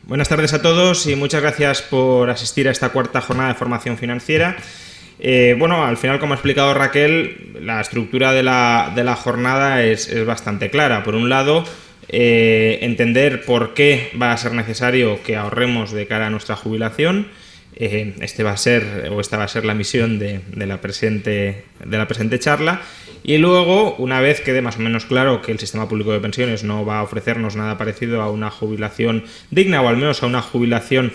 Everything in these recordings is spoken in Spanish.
Buenas tardes a todos y muchas gracias por asistir a esta cuarta jornada de formación financiera. Al final, como ha explicado Raquel, la estructura de la jornada es bastante clara. Por un lado, entender por qué va a ser necesario que ahorremos de cara a nuestra jubilación. Esta va a ser la misión de la presente charla. Y luego, una vez quede más o menos claro que el sistema público de pensiones no va a ofrecernos nada parecido a una jubilación digna, o al menos a una jubilación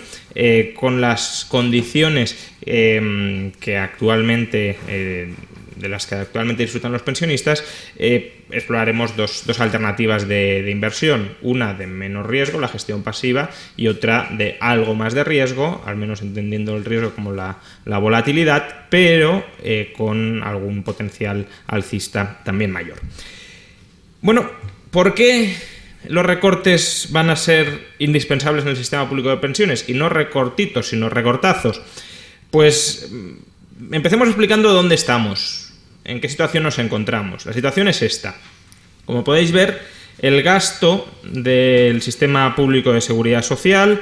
con las condiciones que actualmente de las que actualmente disfrutan los pensionistas, exploraremos dos alternativas de inversión, una de menos riesgo, la gestión pasiva, y otra de algo más de riesgo, al menos entendiendo el riesgo como la volatilidad, pero con algún potencial alcista también mayor. Bueno, ¿por qué los recortes van a ser indispensables en el sistema público de pensiones? Y no recortitos, sino recortazos. Pues empecemos explicando dónde estamos. ¿En qué situación nos encontramos? La situación es esta. Como podéis ver, el gasto del sistema público de seguridad social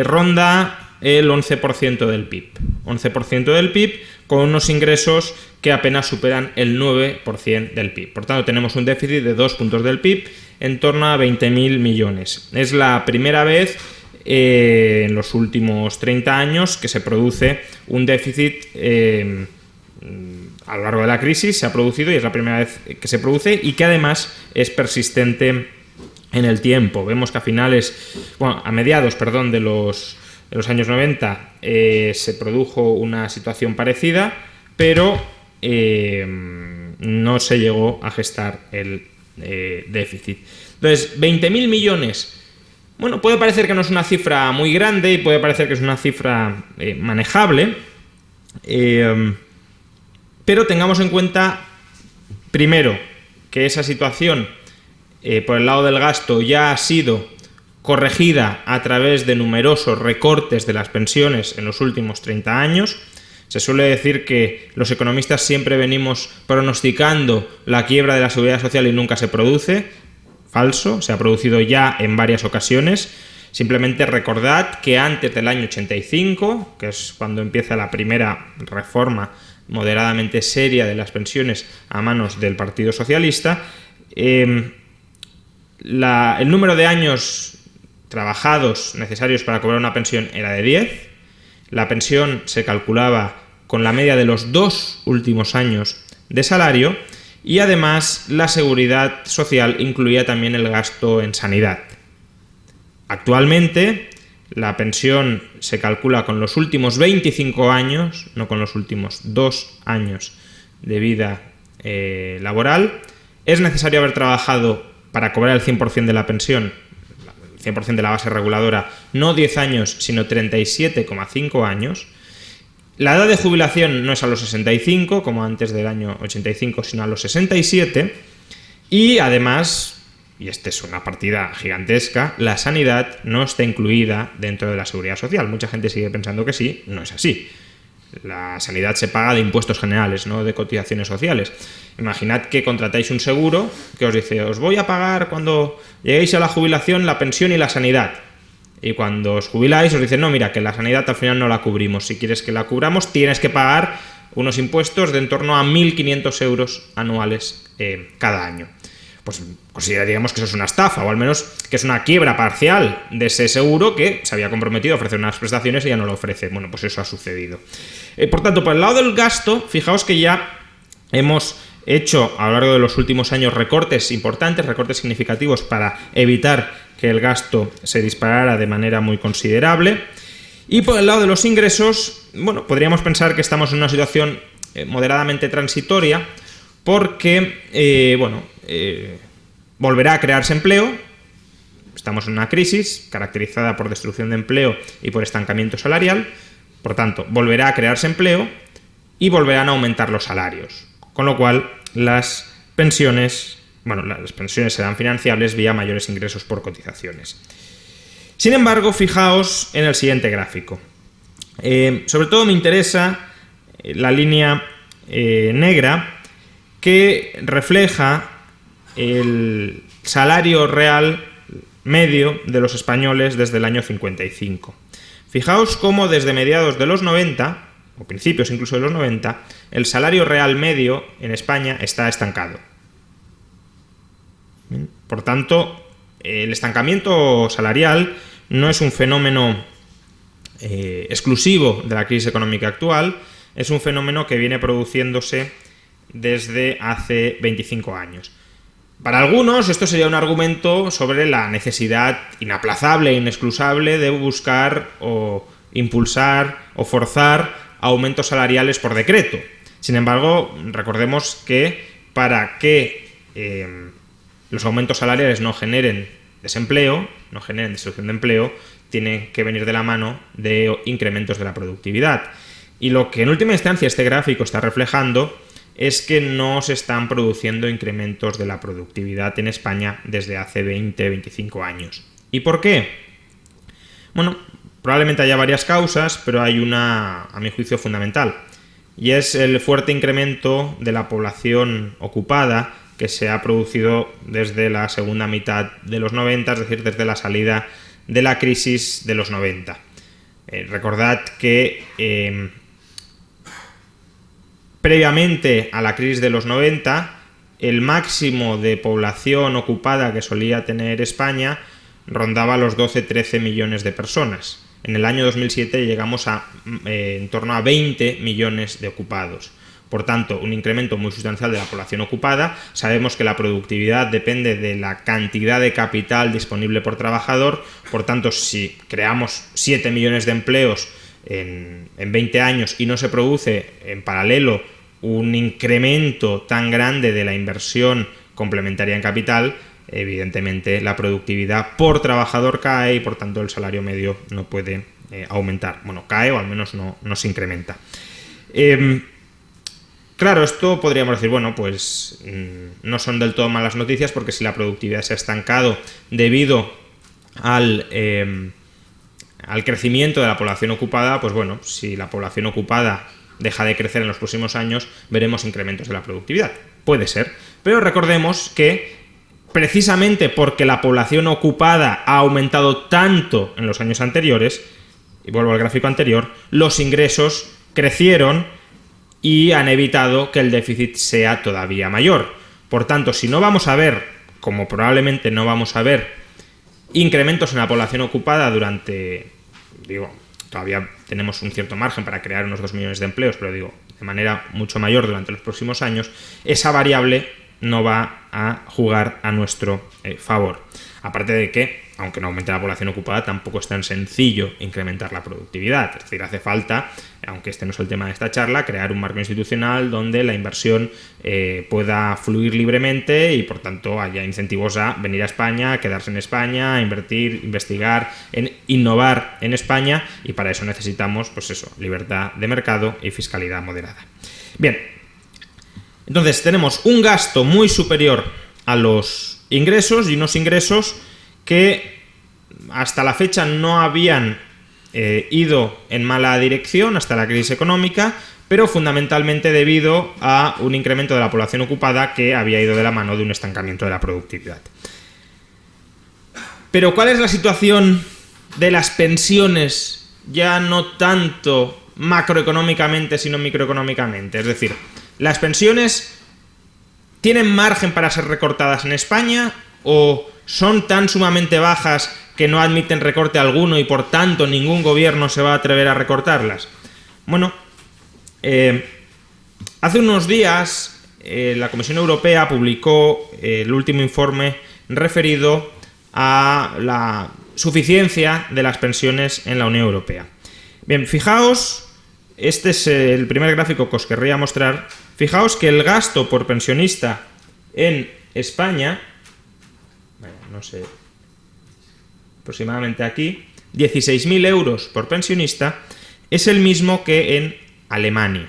ronda el 11% del PIB. 11% del PIB con unos ingresos que apenas superan el 9% del PIB. Por tanto, tenemos un déficit de 2 puntos del PIB, en torno a 20.000 millones. Es la primera vez en los últimos 30 años que se produce un déficit a lo largo de la crisis. Se ha producido y es la primera vez que se produce y que además es persistente en el tiempo. Vemos que a mediados de los años 90 se produjo una situación parecida, pero no se llegó a gestar el déficit. Entonces, 20.000 millones, puede parecer que no es una cifra muy grande y puede parecer que es una cifra manejable, pero tengamos en cuenta, primero, que esa situación por el lado del gasto ya ha sido corregida a través de numerosos recortes de las pensiones en los últimos 30 años. Se suele decir que los economistas siempre venimos pronosticando la quiebra de la seguridad social y nunca se produce. Falso, se ha producido ya en varias ocasiones. Simplemente recordad que antes del año 85, que es cuando empieza la primera reforma moderadamente seria de las pensiones a manos del Partido Socialista, el número de años trabajados necesarios para cobrar una pensión era de 10. La pensión se calculaba con la media de los 2 últimos años de salario y además la seguridad social incluía también el gasto en sanidad. Actualmente la pensión se calcula con los últimos 25 años, no con los últimos 2 años de vida laboral. Es necesario haber trabajado para cobrar el 100% de la pensión, el 100% de la base reguladora, no 10 años, sino 37,5 años. La edad de jubilación no es a los 65, como antes del año 85, sino a los 67. Y además, y esta es una partida gigantesca, la sanidad no está incluida dentro de la seguridad social. Mucha gente sigue pensando que sí, no es así. La sanidad se paga de impuestos generales, no de cotizaciones sociales. Imaginad que contratáis un seguro que os dice: os voy a pagar cuando lleguéis a la jubilación la pensión y la sanidad. Y cuando os jubiláis os dicen: no, mira, que la sanidad al final no la cubrimos. Si quieres que la cubramos, tienes que pagar unos impuestos de en torno a 1.500 euros anuales cada año. Pues consideraríamos que eso es una estafa, o al menos que es una quiebra parcial de ese seguro que se había comprometido a ofrecer unas prestaciones y ya no lo ofrece. Bueno, pues eso ha sucedido. Por tanto, por el lado del gasto, fijaos que ya hemos hecho a lo largo de los últimos años recortes importantes, recortes significativos para evitar que el gasto se disparara de manera muy considerable. Y por el lado de los ingresos, podríamos pensar que estamos en una situación moderadamente transitoria, porque, volverá a crearse empleo. Estamos en una crisis caracterizada por destrucción de empleo y por estancamiento salarial. Por tanto, volverá a crearse empleo y volverán a aumentar los salarios. Con lo cual, las pensiones serán financiables vía mayores ingresos por cotizaciones. Sin embargo, fijaos en el siguiente gráfico. Sobre todo me interesa la línea negra, que refleja el salario real medio de los españoles desde el año 55. Fijaos cómo desde mediados de los 90, o principios incluso de los 90, el salario real medio en España está estancado. Por tanto, el estancamiento salarial no es un fenómeno exclusivo de la crisis económica actual, es un fenómeno que viene produciéndose desde hace 25 años. Para algunos esto sería un argumento sobre la necesidad inaplazable e inexcusable de buscar o impulsar o forzar aumentos salariales por decreto. Sin embargo, recordemos que para que los aumentos salariales no generen desempleo, no generen destrucción de empleo, tienen que venir de la mano de incrementos de la productividad. Y lo que en última instancia este gráfico está reflejando es que no se están produciendo incrementos de la productividad en España desde hace 20-25 años. ¿Y por qué? Bueno, probablemente haya varias causas, pero hay una, a mi juicio, fundamental, y es el fuerte incremento de la población ocupada que se ha producido desde la segunda mitad de los 90, es decir, desde la salida de la crisis de los 90. Recordad que previamente a la crisis de los 90, el máximo de población ocupada que solía tener España rondaba los 12-13 millones de personas. En el año 2007 llegamos a en torno a 20 millones de ocupados. Por tanto, un incremento muy sustancial de la población ocupada. Sabemos que la productividad depende de la cantidad de capital disponible por trabajador. Por tanto, si creamos 7 millones de empleos en 20 años y no se produce en paralelo un incremento tan grande de la inversión complementaria en capital, evidentemente la productividad por trabajador cae y por tanto el salario medio no puede aumentar. Bueno, cae o al menos no se incrementa. Claro, esto podríamos decir, bueno, pues no son del todo malas noticias, porque si la productividad se ha estancado debido al crecimiento de la población ocupada, pues bueno, si la población ocupada deja de crecer en los próximos años, veremos incrementos de la productividad. Puede ser, pero recordemos que precisamente porque la población ocupada ha aumentado tanto en los años anteriores, y vuelvo al gráfico anterior, los ingresos crecieron y han evitado que el déficit sea todavía mayor. Por tanto, si no vamos a ver, como probablemente no vamos a ver, incrementos en la población ocupada durante, todavía tenemos un cierto margen para crear unos 2 millones de empleos, pero de manera mucho mayor durante los próximos años, esa variable no va a jugar a nuestro favor. Aparte de que, aunque no aumente la población ocupada, tampoco es tan sencillo incrementar la productividad. Es decir, hace falta, aunque este no es el tema de esta charla, crear un marco institucional donde la inversión pueda fluir libremente y, por tanto, haya incentivos a venir a España, a quedarse en España, a invertir, investigar, innovar en España, y para eso necesitamos, pues eso, libertad de mercado y fiscalidad moderada. Bien, entonces tenemos un gasto muy superior a los ingresos y unos ingresos que hasta la fecha no habían ido en mala dirección hasta la crisis económica, pero fundamentalmente debido a un incremento de la población ocupada que había ido de la mano de un estancamiento de la productividad. Pero ¿cuál es la situación de las pensiones, ya no tanto macroeconómicamente sino microeconómicamente? Es decir, ¿las pensiones tienen margen para ser recortadas en España o son tan sumamente bajas que no admiten recorte alguno y por tanto ningún gobierno se va a atrever a recortarlas? Bueno, hace unos días la Comisión Europea publicó el último informe referido a la suficiencia de las pensiones en la Unión Europea. Bien, fijaos, este es el primer gráfico que os querría mostrar. Fijaos que el gasto por pensionista en España, no sé, aproximadamente aquí, 16.000 euros por pensionista, es el mismo que en Alemania.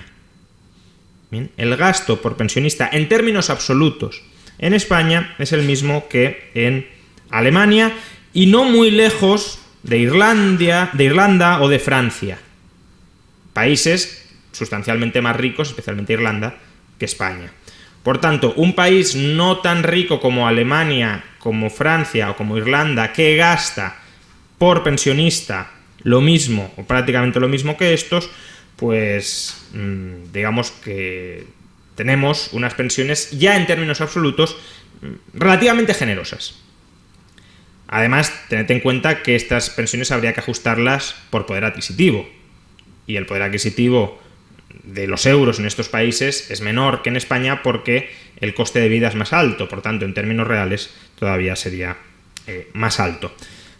Bien, el gasto por pensionista en términos absolutos en España es el mismo que en Alemania y no muy lejos de Irlanda o de Francia. Países sustancialmente más ricos, especialmente Irlanda, que España. Por tanto, un país no tan rico como Alemania, como Francia o como Irlanda, que gasta por pensionista lo mismo o prácticamente lo mismo que estos, pues digamos que tenemos unas pensiones ya en términos absolutos relativamente generosas. Además, tened en cuenta que estas pensiones habría que ajustarlas por poder adquisitivo. Y el poder adquisitivo de los euros en estos países es menor que en España porque el coste de vida es más alto. Por tanto, en términos reales, todavía sería más alto.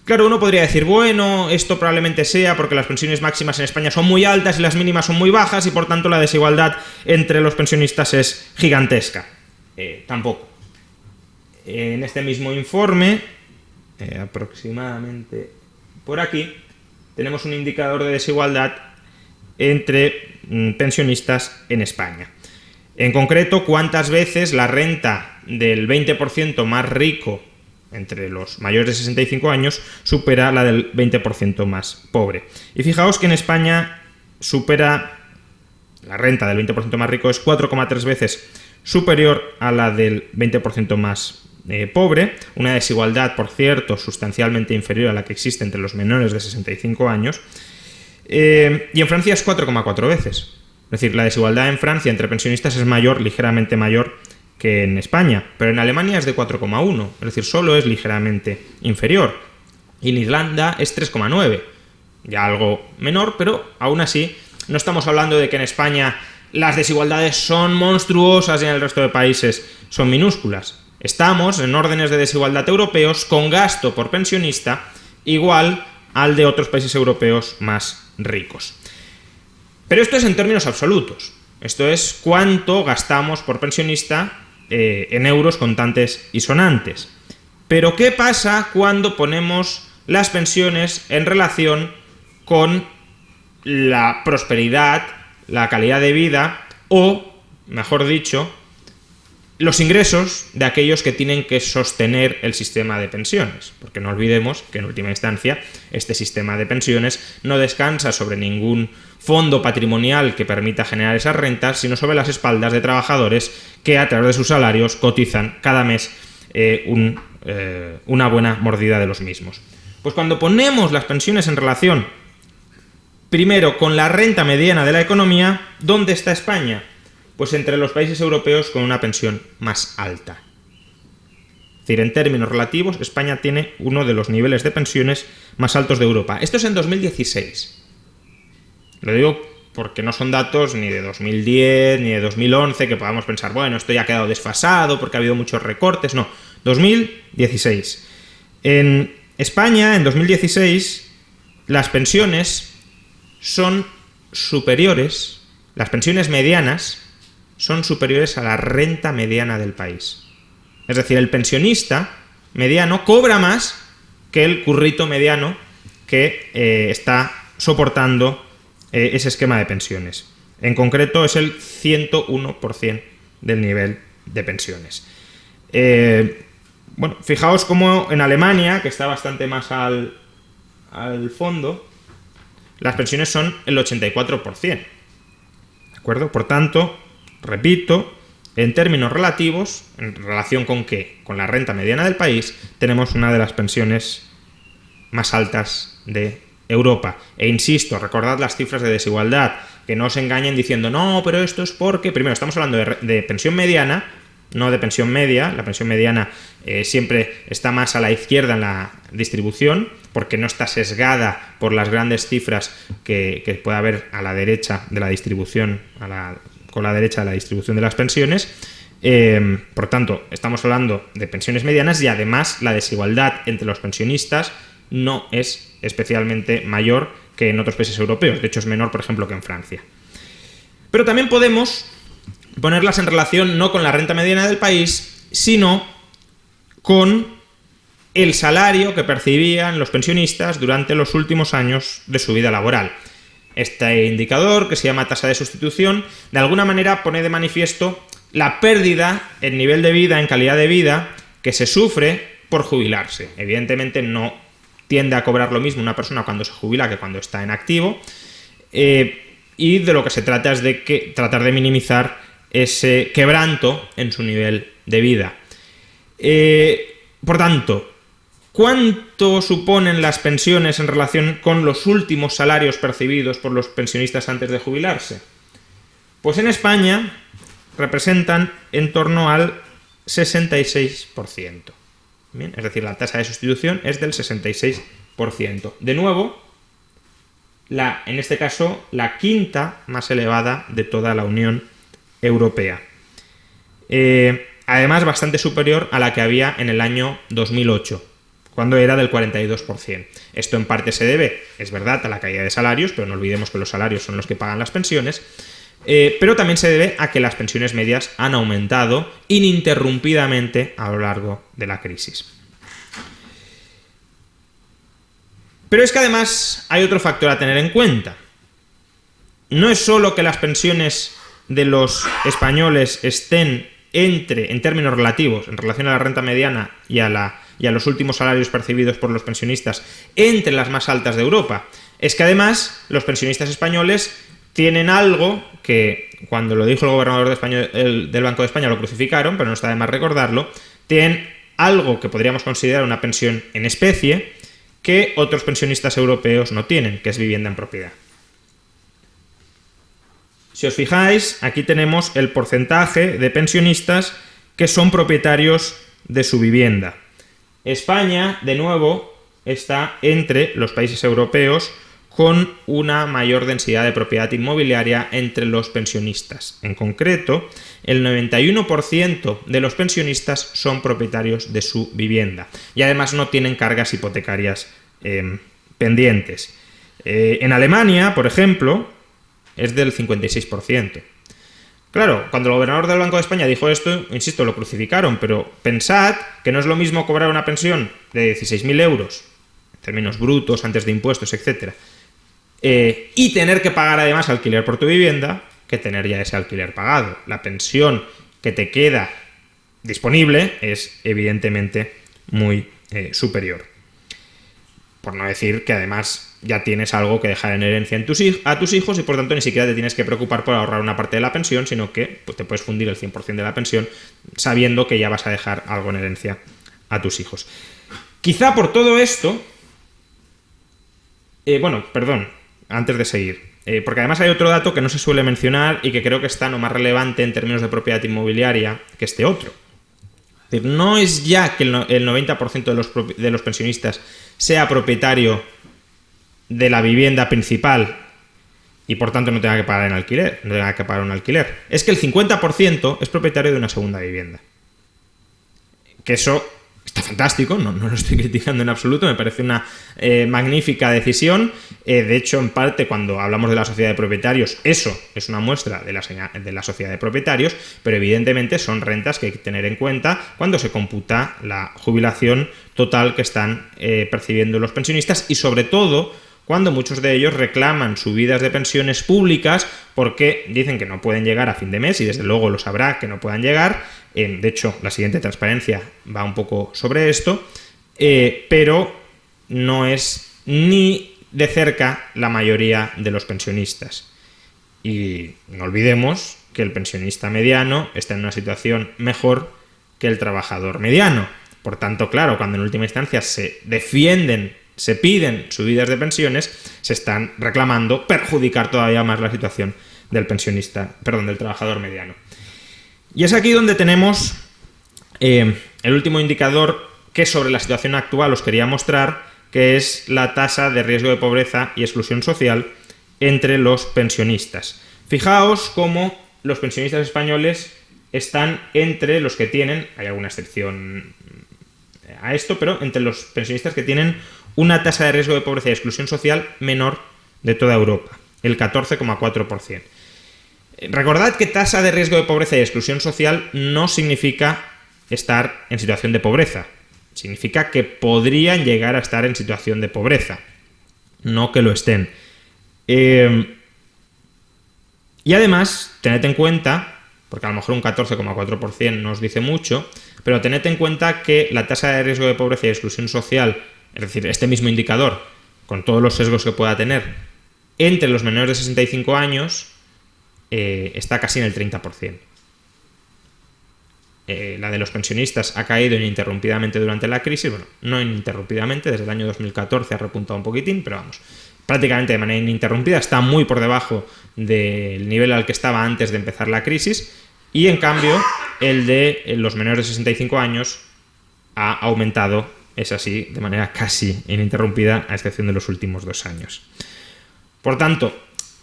Claro, uno podría decir, bueno, esto probablemente sea porque las pensiones máximas en España son muy altas y las mínimas son muy bajas y por tanto la desigualdad entre los pensionistas es gigantesca. Tampoco. En este mismo informe, aproximadamente por aquí, tenemos un indicador de desigualdad entre pensionistas en España. En concreto, cuántas veces la renta del 20% más rico entre los mayores de 65 años supera la del 20% más pobre. Y fijaos que en España supera la renta del 20% más rico, es 4,3 veces superior a la del 20% más pobre, una desigualdad, por cierto, sustancialmente inferior a la que existe entre los menores de 65 años, y en Francia es 4,4 veces. Es decir, la desigualdad en Francia entre pensionistas es mayor, ligeramente mayor que en España, pero en Alemania es de 4,1, es decir, solo es ligeramente inferior. Y en Irlanda es 3,9, ya algo menor, pero aún así no estamos hablando de que en España las desigualdades son monstruosas y en el resto de países son minúsculas. Estamos en órdenes de desigualdad europeos con gasto por pensionista igual al de otros países europeos más ricos. Pero esto es en términos absolutos. Esto es cuánto gastamos por pensionista en euros contantes y sonantes. Pero ¿qué pasa cuando ponemos las pensiones en relación con la prosperidad, la calidad de vida o, mejor dicho, los ingresos de aquellos que tienen que sostener el sistema de pensiones? Porque no olvidemos que en última instancia este sistema de pensiones no descansa sobre ningún fondo patrimonial que permita generar esas rentas, sino sobre las espaldas de trabajadores que a través de sus salarios cotizan cada mes una buena mordida de los mismos. Pues cuando ponemos las pensiones en relación primero con la renta mediana de la economía, ¿dónde está España? Pues entre los países europeos con una pensión más alta. Es decir, en términos relativos, España tiene uno de los niveles de pensiones más altos de Europa. Esto es en 2016. Lo digo porque no son datos ni de 2010 ni de 2011 que podamos pensar, bueno, esto ya ha quedado desfasado porque ha habido muchos recortes. No, 2016. En España, en 2016, las pensiones son superiores, las pensiones medianas son superiores a la renta mediana del país. Es decir, el pensionista mediano cobra más que el currito mediano que está soportando ese esquema de pensiones. En concreto es el 101% del nivel de pensiones. Bueno, fijaos cómo en Alemania, que está bastante más al fondo, las pensiones son el 84%. ¿De acuerdo? Por tanto, repito, en términos relativos, ¿en relación con qué? Con la renta mediana del país, tenemos una de las pensiones más altas de Europa. E insisto, recordad las cifras de desigualdad, que no os engañen diciendo, no, pero esto es porque, primero, estamos hablando de pensión mediana, no de pensión media. La pensión mediana siempre está más a la izquierda en la distribución, porque no está sesgada por las grandes cifras que puede haber a la derecha de la distribución, con la derecha de la distribución de las pensiones. Por tanto, estamos hablando de pensiones medianas y además la desigualdad entre los pensionistas no es especialmente mayor que en otros países europeos. De hecho, es menor, por ejemplo, que en Francia. Pero también podemos ponerlas en relación no con la renta mediana del país, sino con el salario que percibían los pensionistas durante los últimos años de su vida laboral. Este indicador, que se llama tasa de sustitución, de alguna manera pone de manifiesto la pérdida en nivel de vida, en calidad de vida, que se sufre por jubilarse. Evidentemente no tiende a cobrar lo mismo una persona cuando se jubila que cuando está en activo, y de lo que se trata es de tratar de minimizar ese quebranto en su nivel de vida. Por tanto, ¿cuánto suponen las pensiones en relación con los últimos salarios percibidos por los pensionistas antes de jubilarse? Pues en España representan en torno al 66%. Bien, es decir, la tasa de sustitución es del 66%. De nuevo, en este caso, la quinta más elevada de toda la Unión Europea. Además, bastante superior a la que había en el año 2008, cuando era del 42%. Esto en parte se debe, es verdad, a la caída de salarios, pero no olvidemos que los salarios son los que pagan las pensiones, pero también se debe a que las pensiones medias han aumentado ininterrumpidamente a lo largo de la crisis. Pero es que además hay otro factor a tener en cuenta. No es solo que las pensiones de los españoles estén en términos relativos, en relación a la renta mediana y a los últimos salarios percibidos por los pensionistas, entre las más altas de Europa. Es que además los pensionistas españoles tienen algo que, cuando lo dijo el gobernador del Banco de España, lo crucificaron, pero no está de más recordarlo, tienen algo que podríamos considerar una pensión en especie que otros pensionistas europeos no tienen, que es vivienda en propiedad. Si os fijáis, aquí tenemos el porcentaje de pensionistas que son propietarios de su vivienda. España, de nuevo, está entre los países europeos con una mayor densidad de propiedad inmobiliaria entre los pensionistas. En concreto, el 91% de los pensionistas son propietarios de su vivienda y además no tienen cargas hipotecarias pendientes. En Alemania, por ejemplo, es del 56%. Claro, cuando el gobernador del Banco de España dijo esto, insisto, lo crucificaron, pero pensad que no es lo mismo cobrar una pensión de 16.000 euros, en términos brutos, antes de impuestos, etc., y tener que pagar además alquiler por tu vivienda, que tener ya ese alquiler pagado. La pensión que te queda disponible es evidentemente muy superior. Por no decir que además ya tienes algo que dejar en herencia a tus hijos y por tanto ni siquiera te tienes que preocupar por ahorrar una parte de la pensión, sino que pues, te puedes fundir el 100% de la pensión sabiendo que ya vas a dejar algo en herencia a tus hijos. Quizá por todo esto... antes de seguir, porque además hay otro dato que no se suele mencionar y que creo que está no más relevante en términos de propiedad inmobiliaria que este otro. Es decir, no es ya que el 90% de los pensionistas sea propietario de la vivienda principal y por tanto no tenga que pagar un alquiler. Es que el 50% es propietario de una segunda vivienda. Que eso está fantástico, no lo estoy criticando en absoluto, me parece una magnífica decisión. De hecho, en parte, cuando hablamos de la sociedad de propietarios, eso es una muestra de la sociedad de propietarios, pero evidentemente son rentas que hay que tener en cuenta cuando se computa la jubilación total que están percibiendo los pensionistas y sobre todo cuando muchos de ellos reclaman subidas de pensiones públicas porque dicen que no pueden llegar a fin de mes y desde luego lo sabrá que no puedan llegar. De hecho, la siguiente transparencia va un poco sobre esto, pero no es ni de cerca la mayoría de los pensionistas. Y no olvidemos que el pensionista mediano está en una situación mejor que el trabajador mediano. Por tanto, claro, cuando en última instancia se piden subidas de pensiones, se están reclamando perjudicar todavía más la situación del trabajador mediano. Y es aquí donde tenemos el último indicador que sobre la situación actual os quería mostrar, que es la tasa de riesgo de pobreza y exclusión social entre los pensionistas. Fijaos cómo los pensionistas españoles están entre los que tienen, hay alguna excepción a esto, pero entre los pensionistas que tienen una tasa de riesgo de pobreza y exclusión social menor de toda Europa, el 14,4%. Recordad que tasa de riesgo de pobreza y exclusión social no significa estar en situación de pobreza. Significa que podrían llegar a estar en situación de pobreza, no que lo estén. Y además, tened en cuenta, porque a lo mejor un 14,4% no os dice mucho, pero tened en cuenta que la tasa de riesgo de pobreza y exclusión social, es decir, este mismo indicador, con todos los sesgos que pueda tener, entre los menores de 65 años, está casi en el 30%. la de los pensionistas ha caído ininterrumpidamente durante la crisis. Bueno, no ininterrumpidamente, desde el año 2014 ha repuntado un poquitín, pero vamos, prácticamente de manera ininterrumpida, está muy por debajo del nivel al que estaba antes de empezar la crisis, y en cambio el de los menores de 65 años ha aumentado, es así, de manera casi ininterrumpida, a excepción de los últimos 2 años. Por tanto,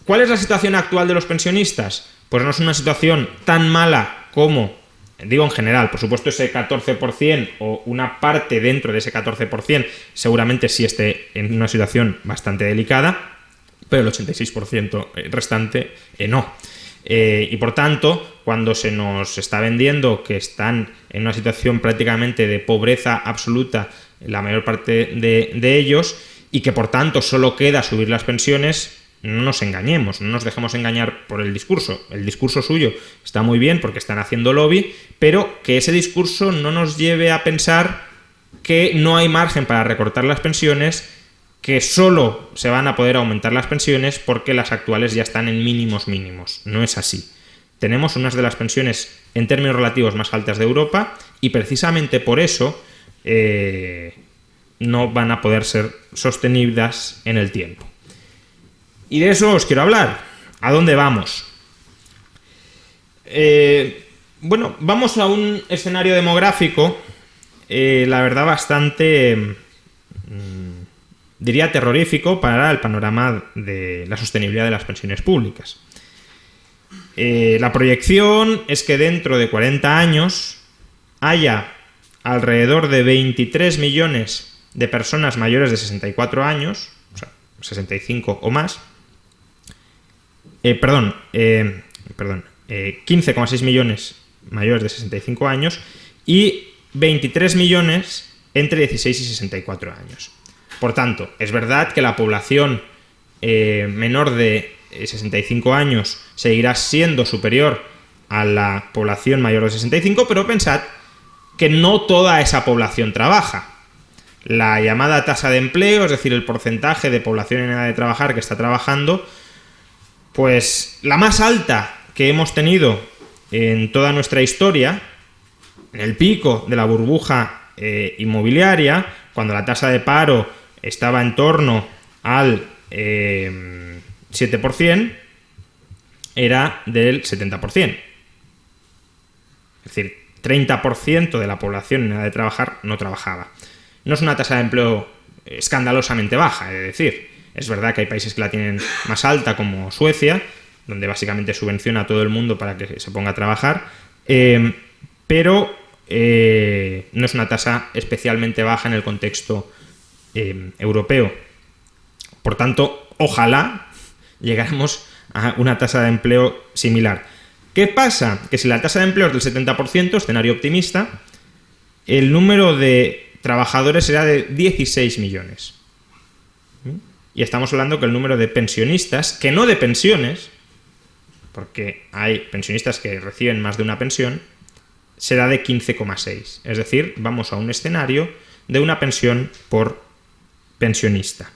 ¿cuál es la situación actual de los pensionistas? Pues no es una situación tan mala como, digo en general, por supuesto ese 14% o una parte dentro de ese 14% seguramente sí esté en una situación bastante delicada, pero el 86% restante no. Y por tanto, cuando se nos está vendiendo que están en una situación prácticamente de pobreza absoluta la mayor parte de ellos, y que por tanto solo queda subir las pensiones, no nos engañemos, no nos dejemos engañar por el discurso. El discurso suyo está muy bien porque están haciendo lobby, pero que ese discurso no nos lleve a pensar que no hay margen para recortar las pensiones, que solo se van a poder aumentar las pensiones porque las actuales ya están en mínimos. No es así. Tenemos unas de las pensiones en términos relativos más altas de Europa, y precisamente por eso no van a poder ser sostenidas en el tiempo. Y de eso os quiero hablar. ¿A dónde vamos? Bueno, vamos a un escenario demográfico, la verdad, bastante, diría, terrorífico para el panorama de la sostenibilidad de las pensiones públicas. La proyección es que dentro de 40 años haya alrededor de 23 millones de personas mayores de 64 años, o sea, 65 o más, 15,6 millones mayores de 65 años y 23 millones entre 16 y 64 años. Por tanto, es verdad que la población menor de 65 años seguirá siendo superior a la población mayor de 65, pero pensad que no toda esa población trabaja. La llamada tasa de empleo, es decir, el porcentaje de población en edad de trabajar que está trabajando, pues la más alta que hemos tenido en toda nuestra historia, en el pico de la burbuja inmobiliaria, cuando la tasa de paro estaba en torno al 7%, era del 70%. Es decir, 30% de la población en edad de trabajar no trabajaba. No es una tasa de empleo escandalosamente baja, es decir, es verdad que hay países que la tienen más alta, como Suecia, donde básicamente subvenciona a todo el mundo para que se ponga a trabajar, pero no es una tasa especialmente baja en el contexto europeo. Por tanto, ojalá llegáramos a una tasa de empleo similar. ¿Qué pasa? Que si la tasa de empleo es del 70%, escenario optimista, el número de trabajadores será de 16 millones. Y estamos hablando que el número de pensionistas, que no de pensiones, porque hay pensionistas que reciben más de una pensión, será de 15,6. Es decir, vamos a un escenario de una pensión por pensionista.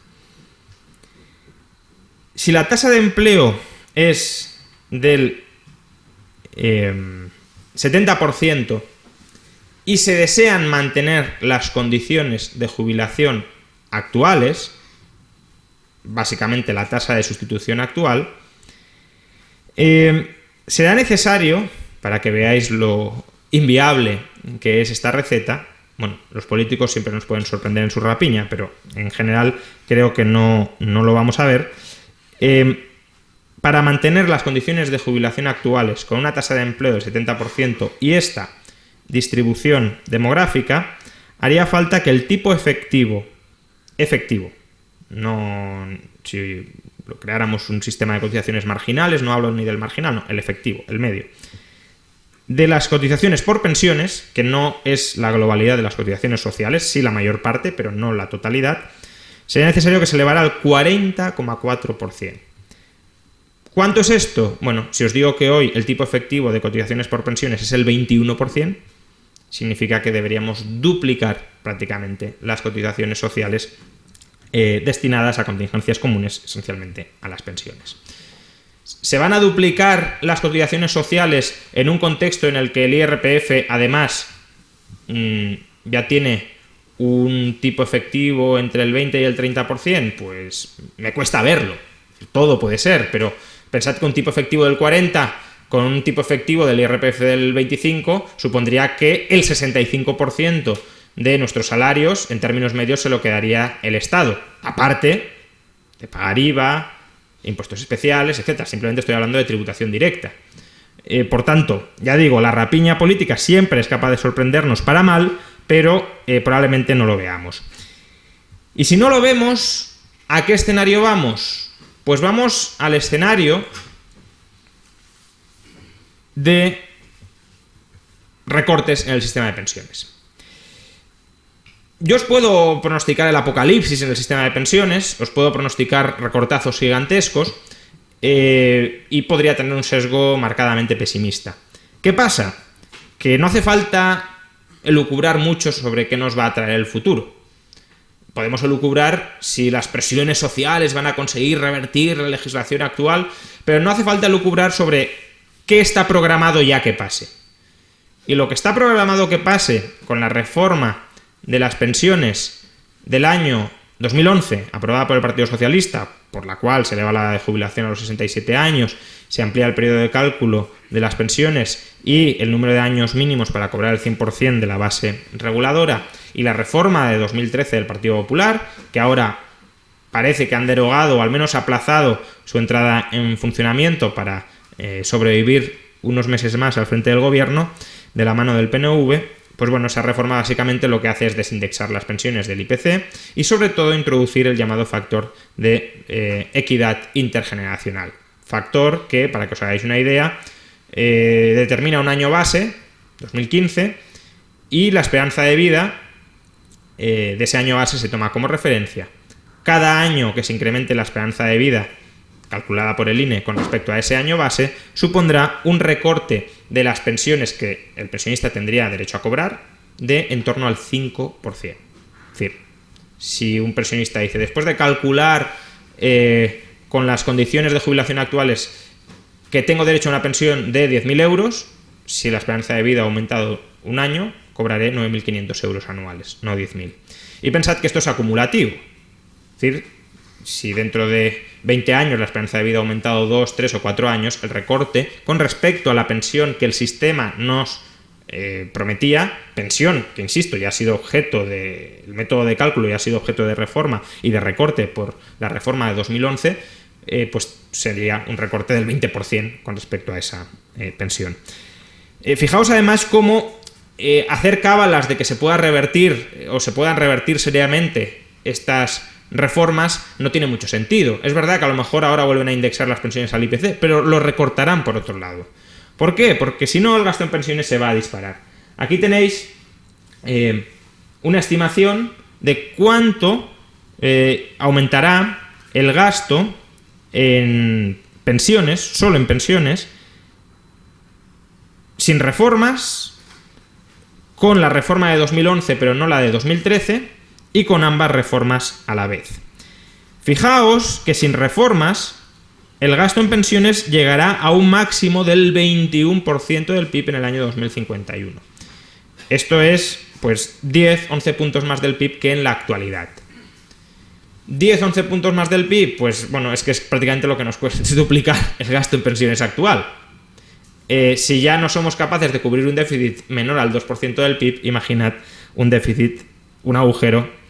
Si la tasa de empleo es del 70% y se desean mantener las condiciones de jubilación actuales, básicamente la tasa de sustitución actual, será necesario, para que veáis lo inviable que es esta receta, bueno, los políticos siempre nos pueden sorprender en su rapiña, pero en general creo que no lo vamos a ver, para mantener las condiciones de jubilación actuales con una tasa de empleo del 70% y esta distribución demográfica, haría falta que el tipo efectivo, no si lo creáramos un sistema de cotizaciones marginales, no hablo ni del marginal, no, el efectivo, el medio, de las cotizaciones por pensiones, que no es la globalidad de las cotizaciones sociales, sí la mayor parte, pero no la totalidad, sería necesario que se elevara al 40,4%. ¿Cuánto es esto? Bueno, si os digo que hoy el tipo efectivo de cotizaciones por pensiones es el 21%, significa que deberíamos duplicar prácticamente las cotizaciones sociales destinadas a contingencias comunes, esencialmente a las pensiones. ¿Se van a duplicar las cotizaciones sociales en un contexto en el que el IRPF además ya tiene un tipo efectivo entre el 20 y el 30%? Pues me cuesta verlo. Todo puede ser, pero pensad que un tipo efectivo del 40 con un tipo efectivo del IRPF del 25 supondría que el 65% de nuestros salarios en términos medios se lo quedaría el Estado, aparte de pagar IVA, impuestos especiales, etcétera. Simplemente estoy hablando de tributación directa. Por tanto, ya digo, la rapiña política siempre es capaz de sorprendernos para mal, pero probablemente no lo veamos. Y si no lo vemos, ¿a qué escenario vamos? Pues vamos al escenario de recortes en el sistema de pensiones. Yo os puedo pronosticar el apocalipsis en el sistema de pensiones, os puedo pronosticar recortazos gigantescos y podría tener un sesgo marcadamente pesimista. ¿Qué pasa? Que no hace falta elucubrar mucho sobre qué nos va a traer el futuro. Podemos elucubrar si las presiones sociales van a conseguir revertir la legislación actual, pero no hace falta elucubrar sobre qué está programado ya que pase. Y lo que está programado que pase con la reforma de las pensiones del año 2011, aprobada por el Partido Socialista, por la cual se eleva la edad de jubilación a los 67 años, se amplía el periodo de cálculo de las pensiones y el número de años mínimos para cobrar el 100% de la base reguladora, y la reforma de 2013 del Partido Popular, que ahora parece que han derogado o al menos aplazado su entrada en funcionamiento para sobrevivir unos meses más al frente del gobierno de la mano del PNV. Pues bueno, esa reforma básicamente lo que hace es desindexar las pensiones del IPC y sobre todo introducir el llamado factor de equidad intergeneracional. Factor que, para que os hagáis una idea, determina un año base, 2015, y la esperanza de vida de ese año base se toma como referencia. Cada año que se incremente la esperanza de vida calculada por el INE con respecto a ese año base, supondrá un recorte de las pensiones que el pensionista tendría derecho a cobrar de en torno al 5%. Es decir, si un pensionista dice, después de calcular con las condiciones de jubilación actuales que tengo derecho a una pensión de 10.000 euros, si la esperanza de vida ha aumentado un año, cobraré 9.500 euros anuales, no 10.000. Y pensad que esto es acumulativo. Es decir, si dentro de 20 años la esperanza de vida ha aumentado 2, 3 o 4 años, el recorte con respecto a la pensión que el sistema nos prometía, pensión que, insisto, ya ha sido objeto de... el método de cálculo ya ha sido objeto de reforma y de recorte por la reforma de 2011, pues sería un recorte del 20% con respecto a esa pensión. Fijaos además cómo hacer cábalas de que se pueda revertir o se puedan revertir seriamente estas reformas no tiene mucho sentido. Es verdad que a lo mejor ahora vuelven a indexar las pensiones al IPC, pero lo recortarán por otro lado. ¿Por qué? Porque si no, el gasto en pensiones se va a disparar. Aquí tenéis una estimación de cuánto aumentará el gasto en pensiones, solo en pensiones, sin reformas, con la reforma de 2011 pero no la de 2013, y con ambas reformas a la vez. Fijaos que sin reformas el gasto en pensiones llegará a un máximo del 21% del PIB en el año 2051. Esto es, pues, 10-11 puntos más del PIB que en la actualidad. 10-11 puntos más del PIB, pues bueno, es que es prácticamente lo que nos cuesta duplicar el gasto en pensiones actual. Si ya no somos capaces de cubrir un déficit menor al 2% del PIB, imaginad un déficit, un agujero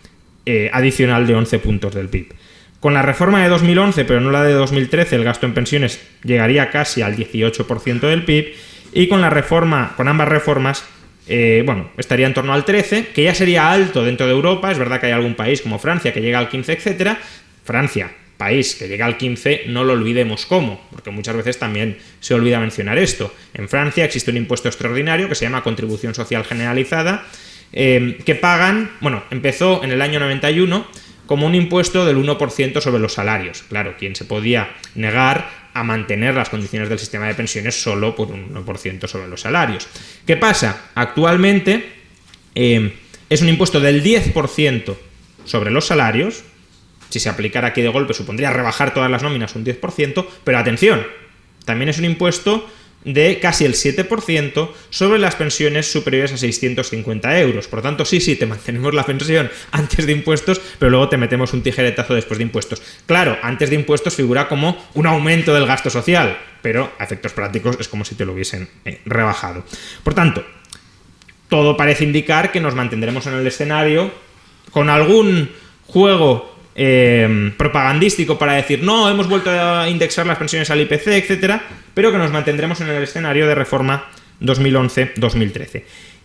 adicional de 11 puntos del PIB. Con la reforma de 2011, pero no la de 2013, el gasto en pensiones llegaría casi al 18% del PIB, y con la reforma, con ambas reformas, estaría en torno al 13%, que ya sería alto dentro de Europa. Es verdad que hay algún país como Francia que llega al 15%, etc. Francia, país que llega al 15%, no lo olvidemos cómo, porque muchas veces también se olvida mencionar esto. En Francia existe un impuesto extraordinario que se llama Contribución Social Generalizada, que pagan, empezó en el año 91 como un impuesto del 1% sobre los salarios. Claro, quien se podía negar a mantener las condiciones del sistema de pensiones solo por un 1% sobre los salarios. ¿Qué pasa? Actualmente es un impuesto del 10% sobre los salarios. Si se aplicara aquí de golpe supondría rebajar todas las nóminas un 10%, pero atención, también es un impuesto de casi el 7% sobre las pensiones superiores a 650 euros. Por lo tanto, sí, te mantenemos la pensión antes de impuestos, pero luego te metemos un tijeretazo después de impuestos. Claro, antes de impuestos figura como un aumento del gasto social, pero a efectos prácticos es como si te lo hubiesen rebajado. Por tanto, todo parece indicar que nos mantendremos en el escenario con algún juego propagandístico para decir no, hemos vuelto a indexar las pensiones al IPC, etcétera, pero que nos mantendremos en el escenario de reforma 2011-2013.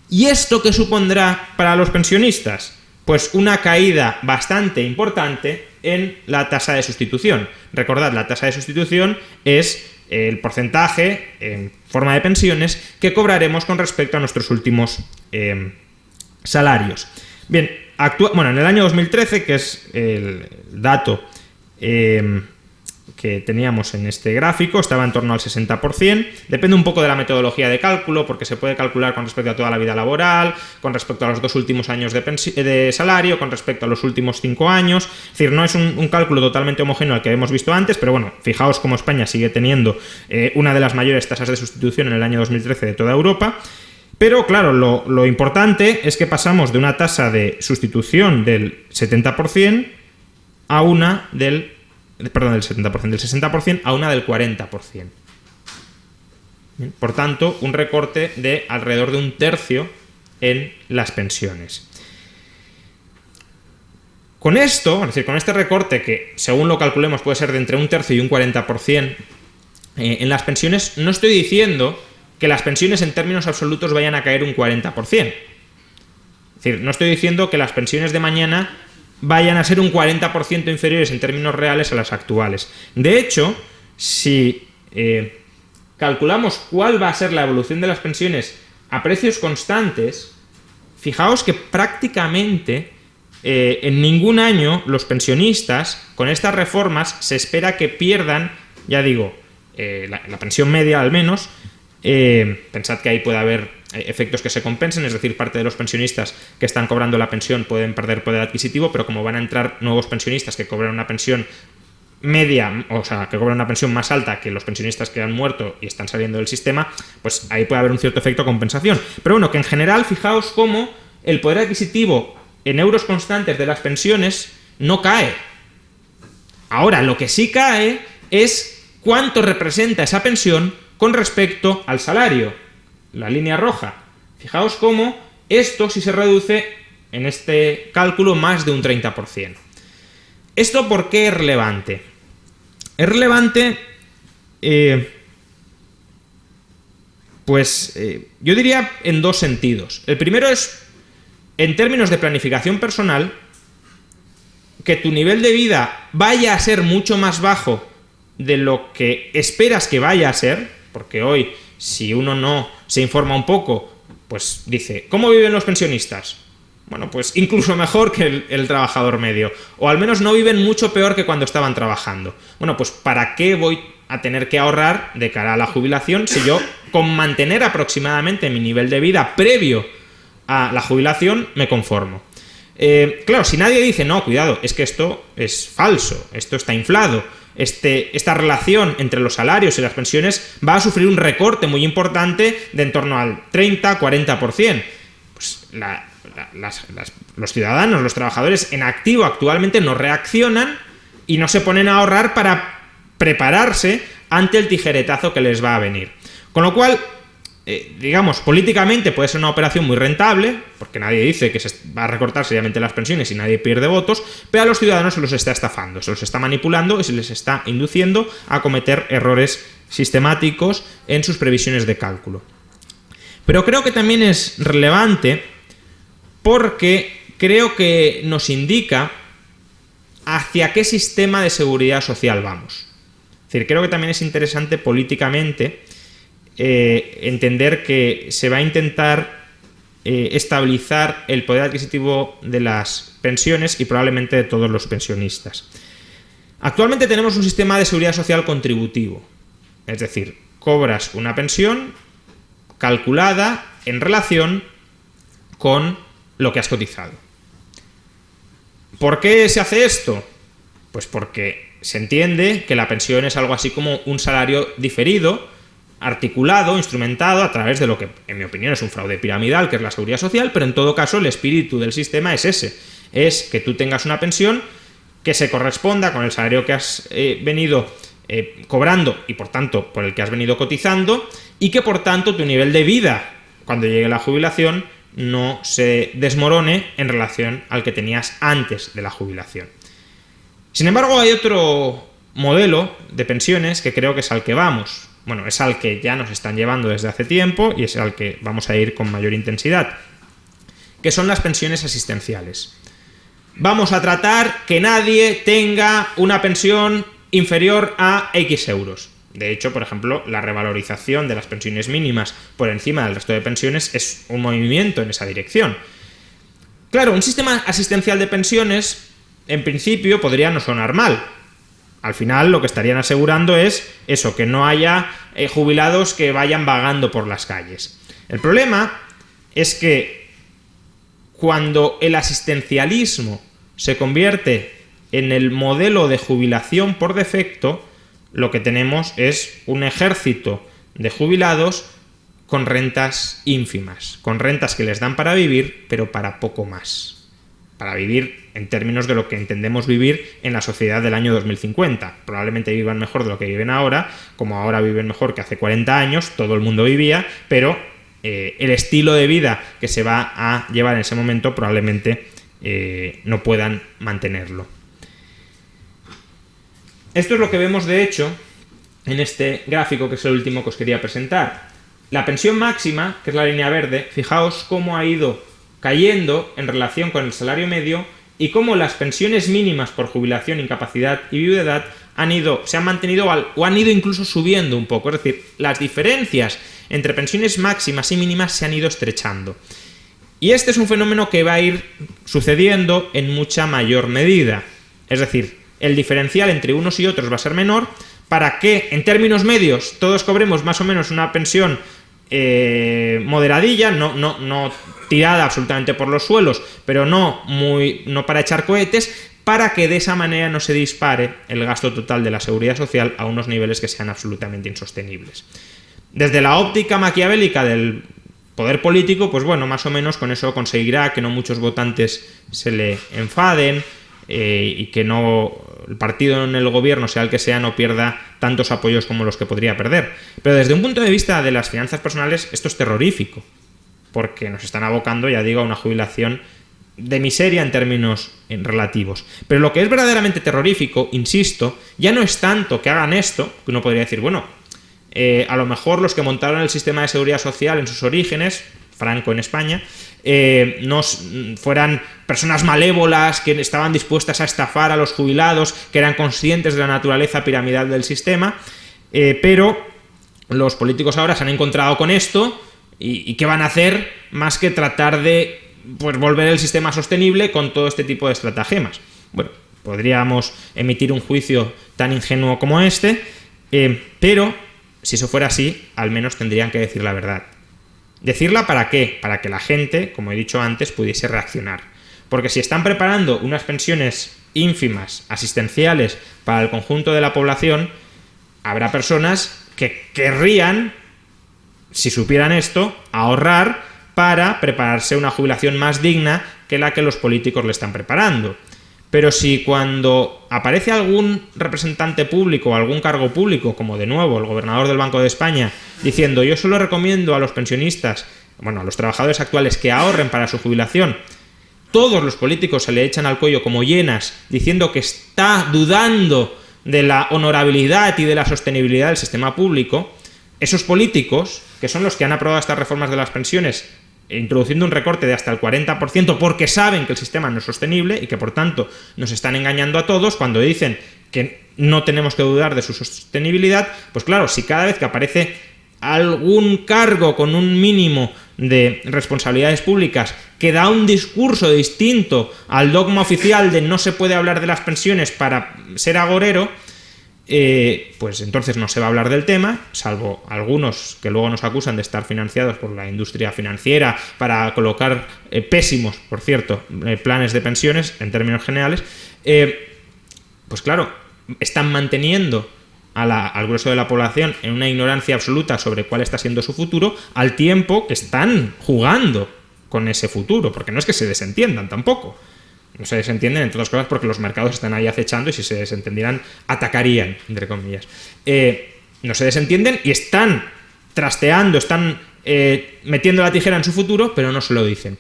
¿Y esto qué supondrá para los pensionistas? Pues una caída bastante importante en la tasa de sustitución. Recordad, la tasa de sustitución es el porcentaje en forma de pensiones que cobraremos con respecto a nuestros últimos salarios. Bien, en el año 2013, que es el dato que teníamos en este gráfico, estaba en torno al 60%. Depende un poco de la metodología de cálculo, porque se puede calcular con respecto a toda la vida laboral, con respecto a los 2 últimos años de salario, con respecto a los últimos 5 años. Es decir, no es un cálculo totalmente homogéneo al que hemos visto antes, pero bueno, fijaos cómo España sigue teniendo una de las mayores tasas de sustitución en el año 2013 de toda Europa. Pero claro, lo importante es que pasamos de una tasa de sustitución del 70% a una del 60% a una del 40%. Bien, por tanto, un recorte de alrededor de 1/3 en las pensiones. Con esto, es decir, con este recorte que según lo calculemos puede ser de entre 1/3 y un 40% en las pensiones, no estoy diciendo que las pensiones en términos absolutos vayan a caer un 40%. Es decir, no estoy diciendo que las pensiones de mañana vayan a ser un 40% inferiores en términos reales a las actuales. De hecho, si calculamos cuál va a ser la evolución de las pensiones a precios constantes, fijaos que prácticamente en ningún año los pensionistas, con estas reformas, se espera que pierdan, ya digo, la pensión media al menos. Pensad que ahí puede haber efectos que se compensen, es decir, parte de los pensionistas que están cobrando la pensión pueden perder poder adquisitivo, pero como van a entrar nuevos pensionistas que cobran una pensión media, o sea, que cobran una pensión más alta que los pensionistas que han muerto y están saliendo del sistema, pues ahí puede haber un cierto efecto de compensación. Pero bueno, que en general, fijaos cómo el poder adquisitivo en euros constantes de las pensiones no cae. Ahora, lo que sí cae es cuánto representa esa pensión con respecto al salario, la línea roja. Fijaos cómo esto sí se reduce en este cálculo más de un 30%. ¿Esto por qué es relevante? Es relevante, yo diría en 2 sentidos. El primero es, en términos de planificación personal, que tu nivel de vida vaya a ser mucho más bajo de lo que esperas que vaya a ser, porque hoy, si uno no se informa un poco, pues dice, ¿cómo viven los pensionistas? Bueno, pues incluso mejor que el trabajador medio, o al menos no viven mucho peor que cuando estaban trabajando. Bueno, pues ¿para qué voy a tener que ahorrar de cara a la jubilación si yo, con mantener aproximadamente mi nivel de vida previo a la jubilación, me conformo? Claro, si nadie dice, no, cuidado, es que esto es falso, esto está inflado, esta relación entre los salarios y las pensiones va a sufrir un recorte muy importante de en torno al 30-40%. Pues los ciudadanos, los trabajadores en activo actualmente no reaccionan y no se ponen a ahorrar para prepararse ante el tijeretazo que les va a venir. Con lo cual, digamos, políticamente puede ser una operación muy rentable, porque nadie dice que se va a recortar seriamente las pensiones y nadie pierde votos, pero a los ciudadanos se los está estafando, se los está manipulando y se les está induciendo a cometer errores sistemáticos en sus previsiones de cálculo. Pero creo que también es relevante porque creo que nos indica hacia qué sistema de seguridad social vamos. Es decir, creo que también es interesante políticamente entender que se va a intentar estabilizar el poder adquisitivo de las pensiones y probablemente de todos los pensionistas. Actualmente tenemos un sistema de seguridad social contributivo, es decir, cobras una pensión calculada en relación con lo que has cotizado. ¿Por qué se hace esto? Pues porque se entiende que la pensión es algo así como un salario diferido, articulado, instrumentado a través de lo que, en mi opinión, es un fraude piramidal, que es la seguridad social, pero en todo caso el espíritu del sistema es ese, es que tú tengas una pensión que se corresponda con el salario que has venido cobrando y por tanto por el que has venido cotizando, y que por tanto tu nivel de vida cuando llegue la jubilación no se desmorone en relación al que tenías antes de la jubilación. Sin embargo, hay otro modelo de pensiones que creo que es al que vamos. Bueno, es al que ya nos están llevando desde hace tiempo y es al que vamos a ir con mayor intensidad, que son las pensiones asistenciales. Vamos a tratar que nadie tenga una pensión inferior a X euros. De hecho, por ejemplo, la revalorización de las pensiones mínimas por encima del resto de pensiones es un movimiento en esa dirección. Claro, un sistema asistencial de pensiones, en principio, podría no sonar mal. Al final, lo que estarían asegurando es eso, que no haya jubilados que vayan vagando por las calles. El problema es que cuando el asistencialismo se convierte en el modelo de jubilación por defecto, lo que tenemos es un ejército de jubilados con rentas ínfimas, con rentas que les dan para vivir, pero para poco más. Para vivir en términos de lo que entendemos vivir en la sociedad del año 2050. Probablemente vivan mejor de lo que viven ahora, como ahora viven mejor que hace 40 años, todo el mundo vivía, pero el estilo de vida que se va a llevar en ese momento probablemente no puedan mantenerlo. Esto es lo que vemos, de hecho, en este gráfico, que es el último que os quería presentar. La pensión máxima, que es la línea verde, fijaos cómo ha ido cayendo en relación con el salario medio y cómo las pensiones mínimas por jubilación, incapacidad y viudedad se han mantenido o han ido incluso subiendo un poco. Es decir, las diferencias entre pensiones máximas y mínimas se han ido estrechando. Y este es un fenómeno que va a ir sucediendo en mucha mayor medida. Es decir, el diferencial entre unos y otros va a ser menor para que, en términos medios, todos cobremos más o menos una pensión moderadilla, no tirada absolutamente por los suelos, pero no para echar cohetes, para que de esa manera no se dispare el gasto total de la seguridad social a unos niveles que sean absolutamente insostenibles. Desde la óptica maquiavélica del poder político, pues bueno, más o menos con eso conseguirá que no muchos votantes se le enfaden y que el partido en el gobierno, sea el que sea, no pierda tantos apoyos como los que podría perder. Pero desde un punto de vista de las finanzas personales, esto es terrorífico, porque nos están abocando, ya digo, a una jubilación de miseria en términos relativos. Pero lo que es verdaderamente terrorífico, insisto, ya no es tanto que hagan esto, que uno podría decir, bueno, a lo mejor los que montaron el sistema de seguridad social en sus orígenes, Franco en España, no fueran personas malévolas que estaban dispuestas a estafar a los jubilados, que eran conscientes de la naturaleza piramidal del sistema, pero los políticos ahora se han encontrado con esto y ¿qué van a hacer más que tratar de volver el sistema sostenible con todo este tipo de estratagemas? Bueno, podríamos emitir un juicio tan ingenuo como este, pero si eso fuera así, al menos tendrían que decir la verdad. ¿Decirla para qué? Para que la gente, como he dicho antes, pudiese reaccionar. Porque si están preparando unas pensiones ínfimas, asistenciales, para el conjunto de la población, habrá personas que querrían, si supieran esto, ahorrar para prepararse una jubilación más digna que la que los políticos le están preparando. Pero si cuando aparece algún representante público o algún cargo público, como de nuevo el gobernador del Banco de España, diciendo yo solo recomiendo a los pensionistas, a los trabajadores actuales que ahorren para su jubilación, todos los políticos se le echan al cuello como hienas diciendo que está dudando de la honorabilidad y de la sostenibilidad del sistema público, esos políticos, que son los que han aprobado estas reformas de las pensiones, introduciendo un recorte de hasta el 40% porque saben que el sistema no es sostenible y que por tanto nos están engañando a todos cuando dicen que no tenemos que dudar de su sostenibilidad, pues claro, si cada vez que aparece algún cargo con un mínimo de responsabilidades públicas que da un discurso distinto al dogma oficial de no se puede hablar de las pensiones para ser agorero, pues entonces no se va a hablar del tema, salvo algunos que luego nos acusan de estar financiados por la industria financiera para colocar pésimos, por cierto, planes de pensiones en términos generales. Pues claro, están manteniendo al grueso de la población en una ignorancia absoluta sobre cuál está siendo su futuro, al tiempo que están jugando con ese futuro, porque no es que se desentiendan tampoco. No se desentienden, entre otras cosas, porque los mercados están ahí acechando y si se desentendieran, atacarían, entre comillas. No se desentienden y están trasteando, están metiendo la tijera en su futuro, pero no se lo dicen.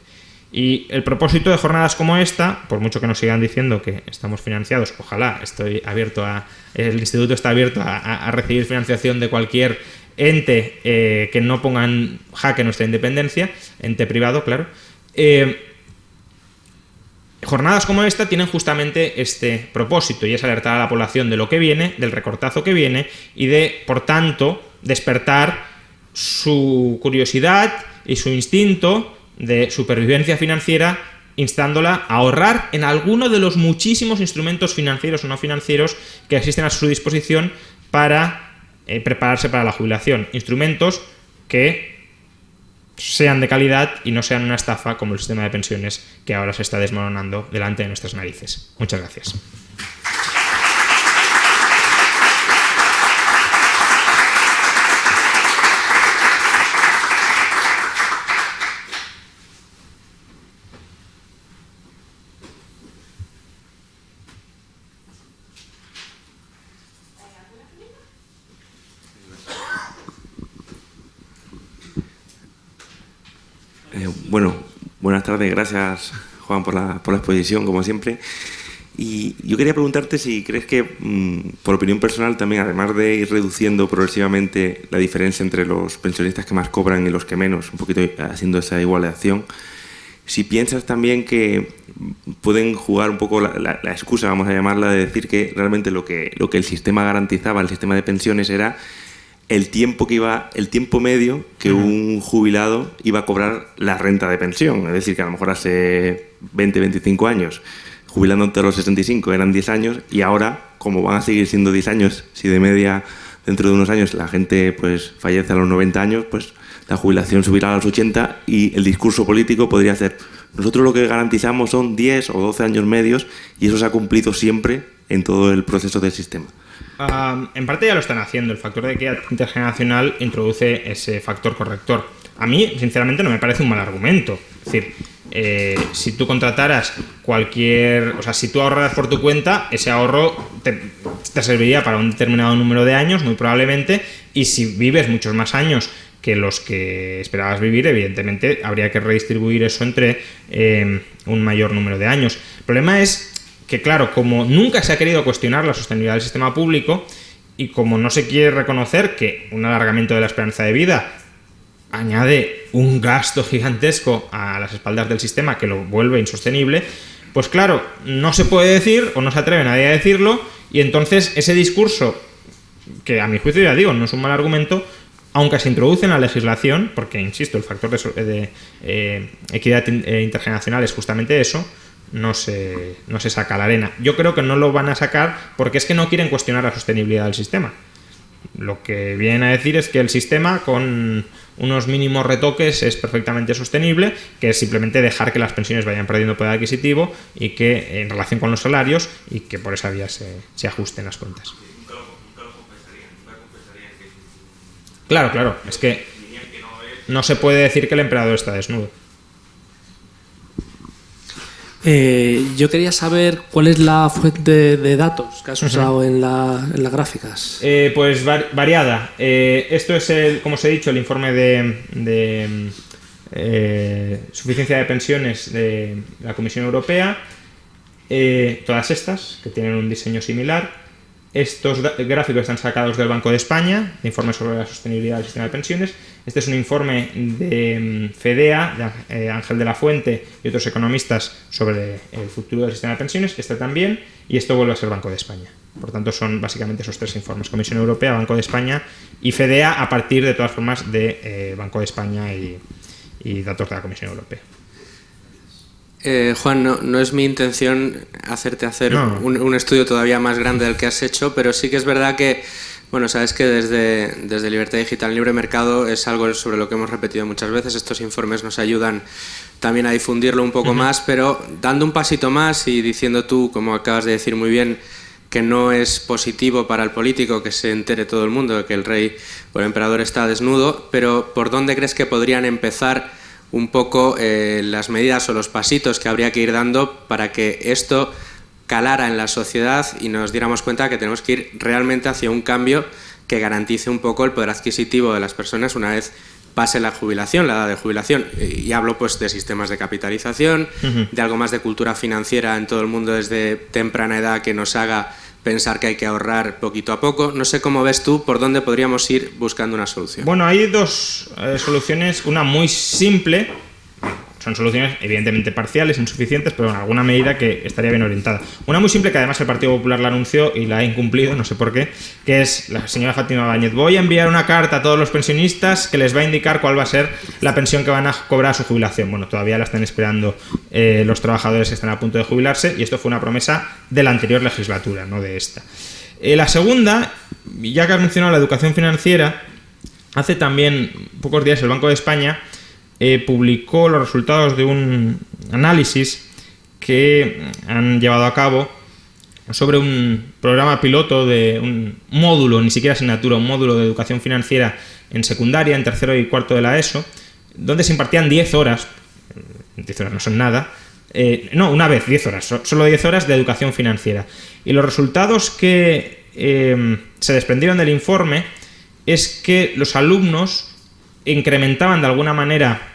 Y el propósito de jornadas como esta, por mucho que nos sigan diciendo que estamos financiados, ojalá, el instituto está abierto a recibir financiación de cualquier ente que no ponga en jaque nuestra independencia, ente privado, claro. Jornadas como esta tienen justamente este propósito, y es alertar a la población de lo que viene, del recortazo que viene, y de, por tanto, despertar su curiosidad y su instinto de supervivencia financiera, instándola a ahorrar en alguno de los muchísimos instrumentos financieros o no financieros que existen a su disposición para prepararse para la jubilación. Instrumentos que sean de calidad y no sean una estafa como el sistema de pensiones que ahora se está desmoronando delante de nuestras narices. Muchas gracias. Bueno, buenas tardes, gracias Juan por la exposición, como siempre. Y yo quería preguntarte si crees que, por opinión personal también, además de ir reduciendo progresivamente la diferencia entre los pensionistas que más cobran y los que menos, un poquito haciendo esa igualación, si piensas también que pueden jugar un poco la excusa, vamos a llamarla, de decir que realmente lo que el sistema garantizaba, el sistema de pensiones, era el tiempo medio que un jubilado iba a cobrar la renta de pensión. Es decir, que a lo mejor hace 20, 25 años, jubilando entre los 65, eran 10 años, y ahora, como van a seguir siendo 10 años, si de media dentro de unos años la gente pues fallece a los 90 años, pues la jubilación subirá a los 80 y el discurso político podría ser: nosotros lo que garantizamos son 10 o 12 años medios, y eso se ha cumplido siempre en todo el proceso del sistema. En parte ya lo están haciendo. El factor de equidad intergeneracional introduce ese factor corrector. A mí, sinceramente, no me parece un mal argumento. Es decir, si tú contrataras si tú ahorraras por tu cuenta, ese ahorro te serviría para un determinado número de años, muy probablemente, y si vives muchos más años que los que esperabas vivir, evidentemente habría que redistribuir eso entre un mayor número de años. El problema es que, claro, como nunca se ha querido cuestionar la sostenibilidad del sistema público y como no se quiere reconocer que un alargamiento de la esperanza de vida añade un gasto gigantesco a las espaldas del sistema que lo vuelve insostenible, pues claro, no se puede decir o no se atreve nadie a decirlo, y entonces ese discurso, que a mi juicio, ya digo, no es un mal argumento, aunque se introduce en la legislación, porque, insisto, el factor de equidad intergeneracional es justamente eso, no se saca a la arena. Yo creo que no lo van a sacar porque es que no quieren cuestionar la sostenibilidad del sistema. Lo que vienen a decir es que el sistema, con unos mínimos retoques, es perfectamente sostenible, que es simplemente dejar que las pensiones vayan perdiendo poder adquisitivo y que, en relación con los salarios, y que por esa vía se ajusten las cuentas. Claro, es que no se puede decir que el emperador está desnudo. Yo quería saber cuál es la fuente de datos que has usado en las gráficas. Pues variada. Esto es, como os he dicho, el informe de suficiencia de pensiones de la Comisión Europea. Todas estas, que tienen un diseño similar. Estos gráficos están sacados del Banco de España, de informe sobre la sostenibilidad del sistema de pensiones. Este es un informe de FEDEA, de Ángel de la Fuente y otros economistas sobre el futuro del sistema de pensiones. Este también, y esto vuelve a ser Banco de España. Por tanto, son básicamente esos tres informes: Comisión Europea, Banco de España y FEDEA, a partir, de todas formas, de Banco de España y datos de la Comisión Europea. Juan, no es mi intención hacerte hacer un estudio todavía más grande del que has hecho, pero sí que es verdad que, bueno, sabes que desde Libertad Digital Libre Mercado es algo sobre lo que hemos repetido muchas veces. Estos informes nos ayudan también a difundirlo un poco más, pero dando un pasito más y diciendo tú, como acabas de decir muy bien, que no es positivo para el político que se entere todo el mundo de que el rey o el emperador está desnudo, pero ¿por dónde crees que podrían empezar un poco las medidas o los pasitos que habría que ir dando para que esto calara en la sociedad y nos diéramos cuenta que tenemos que ir realmente hacia un cambio que garantice un poco el poder adquisitivo de las personas una vez pase la jubilación, la edad de jubilación? Y hablo pues de sistemas de capitalización, de algo más de cultura financiera en todo el mundo desde temprana edad que nos haga pensar que hay que ahorrar poquito a poco. No sé cómo ves tú por dónde podríamos ir buscando una solución. Bueno, hay dos soluciones, una muy simple. Son soluciones evidentemente parciales, insuficientes, pero en alguna medida que estaría bien orientada. Una muy simple, que además el Partido Popular la anunció y la ha incumplido, no sé por qué, que es la señora Fátima Báñez: voy a enviar una carta a todos los pensionistas que les va a indicar cuál va a ser la pensión que van a cobrar a su jubilación. Bueno, todavía la están esperando los trabajadores que están a punto de jubilarse, y esto fue una promesa de la anterior legislatura, no de esta. La segunda, ya que has mencionado la educación financiera, hace también pocos días el Banco de España publicó los resultados de un análisis que han llevado a cabo sobre un programa piloto de un módulo, ni siquiera asignatura, un módulo de educación financiera en secundaria, en tercero y cuarto de la ESO, donde se impartían 10 horas, 10 horas no son nada, una vez 10 horas, solo 10 horas de educación financiera. Y los resultados que se desprendieron del informe es que los alumnos incrementaban de alguna manera,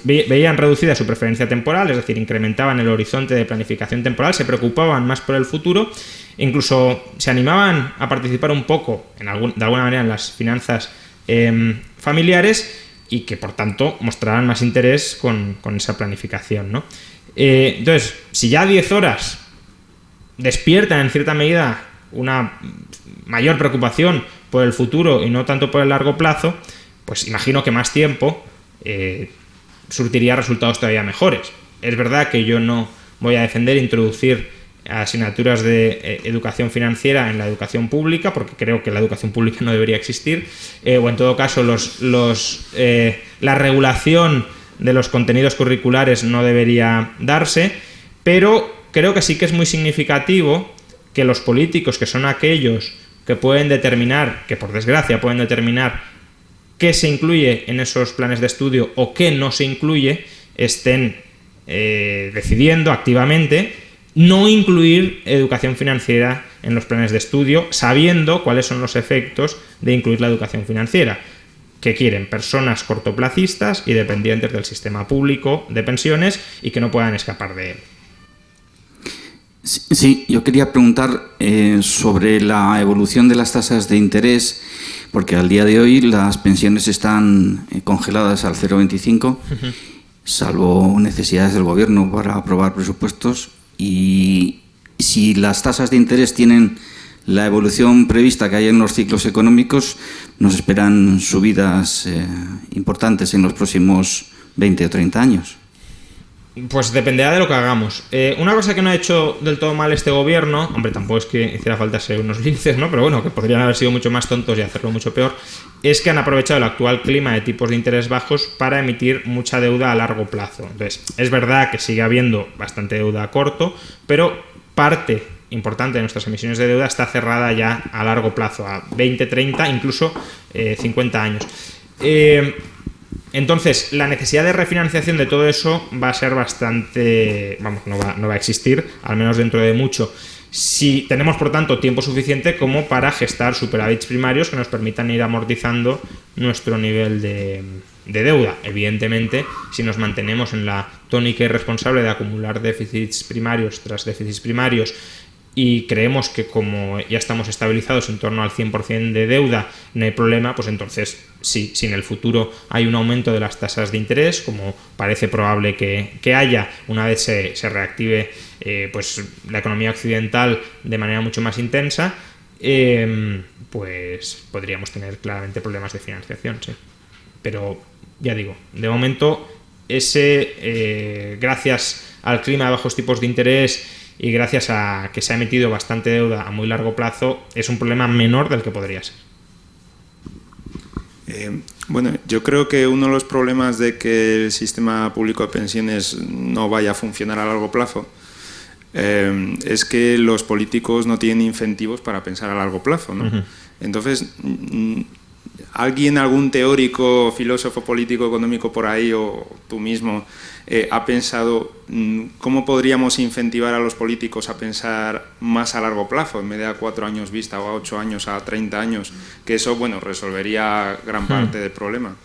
veían reducida su preferencia temporal, es decir, incrementaban el horizonte de planificación temporal, se preocupaban más por el futuro, incluso se animaban a participar un poco, de alguna manera, en las finanzas familiares, y que por tanto mostraran más interés con esa planificación, ¿no? Entonces, si ya 10 horas despiertan en cierta medida una mayor preocupación por el futuro y no tanto por el largo plazo, pues imagino que más tiempo surtiría resultados todavía mejores. Es verdad que yo no voy a defender introducir asignaturas de educación financiera en la educación pública, porque creo que la educación pública no debería existir, o en todo caso la regulación de los contenidos curriculares no debería darse, pero creo que sí que es muy significativo que los políticos, que son aquellos que pueden determinar, que por desgracia pueden determinar qué se incluye en esos planes de estudio o qué no se incluye, estén decidiendo activamente no incluir educación financiera en los planes de estudio, sabiendo cuáles son los efectos de incluir la educación financiera. Que quieren personas cortoplacistas y dependientes del sistema público de pensiones y que no puedan escapar de él. Sí, yo quería preguntar sobre la evolución de las tasas de interés, porque al día de hoy las pensiones están congeladas al 0,25, salvo necesidades del gobierno para aprobar presupuestos, y si las tasas de interés tienen la evolución prevista que hay en los ciclos económicos, nos esperan subidas importantes en los próximos 20 o 30 años. Pues dependerá de lo que hagamos. Una cosa que no ha hecho del todo mal este gobierno, hombre, tampoco es que hiciera falta ser unos linces, ¿no? Pero bueno, que podrían haber sido mucho más tontos y hacerlo mucho peor, es que han aprovechado el actual clima de tipos de interés bajos para emitir mucha deuda a largo plazo. Entonces, es verdad que sigue habiendo bastante deuda a corto, pero parte importante de nuestras emisiones de deuda está cerrada ya a largo plazo, a 20, 30, incluso 50 años. Entonces, la necesidad de refinanciación de todo eso va a ser bastante... no va a existir, al menos dentro de mucho. Si tenemos, por tanto, tiempo suficiente como para gestar superávits primarios que nos permitan ir amortizando nuestro nivel de deuda. Evidentemente, si nos mantenemos en la tónica irresponsable de acumular déficits primarios tras déficits primarios, y creemos que como ya estamos estabilizados en torno al 100% de deuda, no hay problema, pues entonces sí, si en el futuro hay un aumento de las tasas de interés, como parece probable que haya una vez se reactive pues la economía occidental de manera mucho más intensa, pues podríamos tener claramente problemas de financiación, sí. Pero ya digo, de momento gracias al clima de bajos tipos de interés y gracias a que se ha emitido bastante deuda a muy largo plazo, es un problema menor del que podría ser. Bueno, yo creo que uno de los problemas de que el sistema público de pensiones no vaya a funcionar a largo plazo es que los políticos no tienen incentivos para pensar a largo plazo, ¿no? Entonces, algún teórico, filósofo, político, económico por ahí, o tú mismo, ha pensado cómo podríamos incentivar a los políticos a pensar más a largo plazo, en vez de a 4 años vista, o a 8 años, a 30 años, que eso, bueno, resolvería gran parte del problema?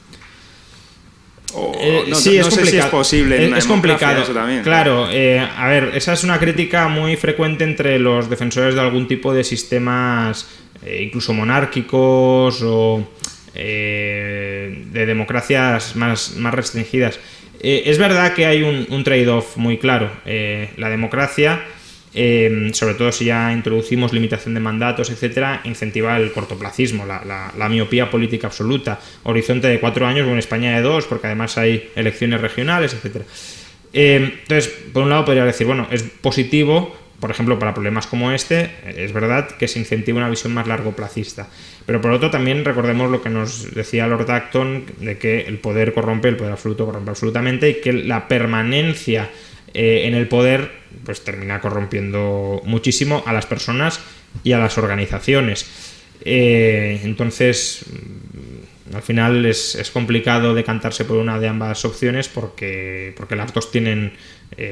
Sí, es sé si es posible en una es complicado eso también. Claro, a ver, esa es una crítica muy frecuente entre los defensores de algún tipo de sistemas incluso monárquicos o de democracias más restringidas. Es verdad que hay un trade-off muy claro. La democracia, sobre todo si ya introducimos limitación de mandatos, etcétera, incentiva el cortoplacismo, la miopía política absoluta, horizonte de 4 años o en España de 2, porque además hay elecciones regionales, etcétera. Entonces, por un lado podría decir, bueno, es positivo, por ejemplo, para problemas como este, es verdad que se incentiva una visión más largoplacista. Pero por otro, también recordemos lo que nos decía Lord Acton, de que el poder corrompe, el poder absoluto corrompe absolutamente, y que la permanencia en el poder pues termina corrompiendo muchísimo a las personas y a las organizaciones. Entonces, al final es complicado decantarse por una de ambas opciones porque las dos tienen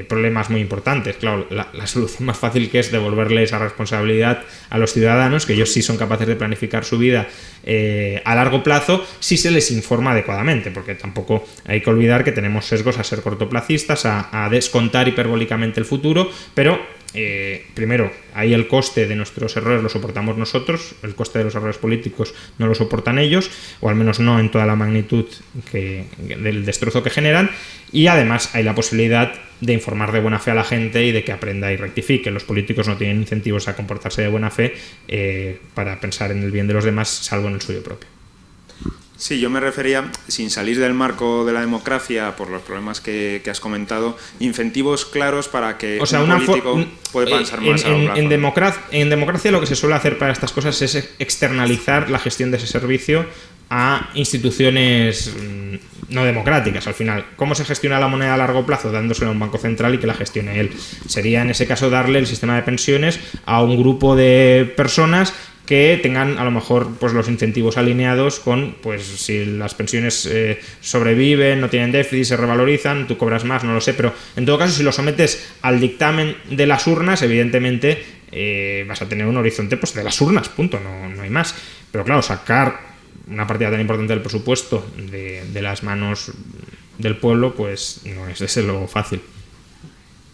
problemas muy importantes. Claro, la solución más fácil que es devolverle esa responsabilidad a los ciudadanos, que ellos sí son capaces de planificar su vida a largo plazo si se les informa adecuadamente, porque tampoco hay que olvidar que tenemos sesgos a ser cortoplacistas, a descontar hiperbólicamente el futuro, pero primero, ahí el coste de nuestros errores lo soportamos nosotros, el coste de los errores políticos no lo soportan ellos, o al menos no en toda la magnitud del destrozo que generan, y además hay la posibilidad de informar de buena fe a la gente y de que aprenda y rectifique. Los políticos no tienen incentivos a comportarse de buena fe para pensar en el bien de los demás, salvo en el suyo propio. Sí, yo me refería, sin salir del marco de la democracia, por los problemas que has comentado, incentivos claros para que un político pueda pensar más a largo plazo. En democracia lo que se suele hacer para estas cosas es externalizar la gestión de ese servicio a instituciones no democráticas. Al final, ¿cómo se gestiona la moneda a largo plazo? Dándosela a un banco central y que la gestione él. Sería en ese caso darle el sistema de pensiones a un grupo de personas que tengan a lo mejor pues los incentivos alineados con, pues si las pensiones sobreviven, no tienen déficit, se revalorizan, tú cobras más, no lo sé, pero en todo caso si lo sometes al dictamen de las urnas, evidentemente vas a tener un horizonte pues de las urnas, punto, no hay más. Pero claro, sacar una partida tan importante del presupuesto de las manos del pueblo, pues no es desde luego fácil.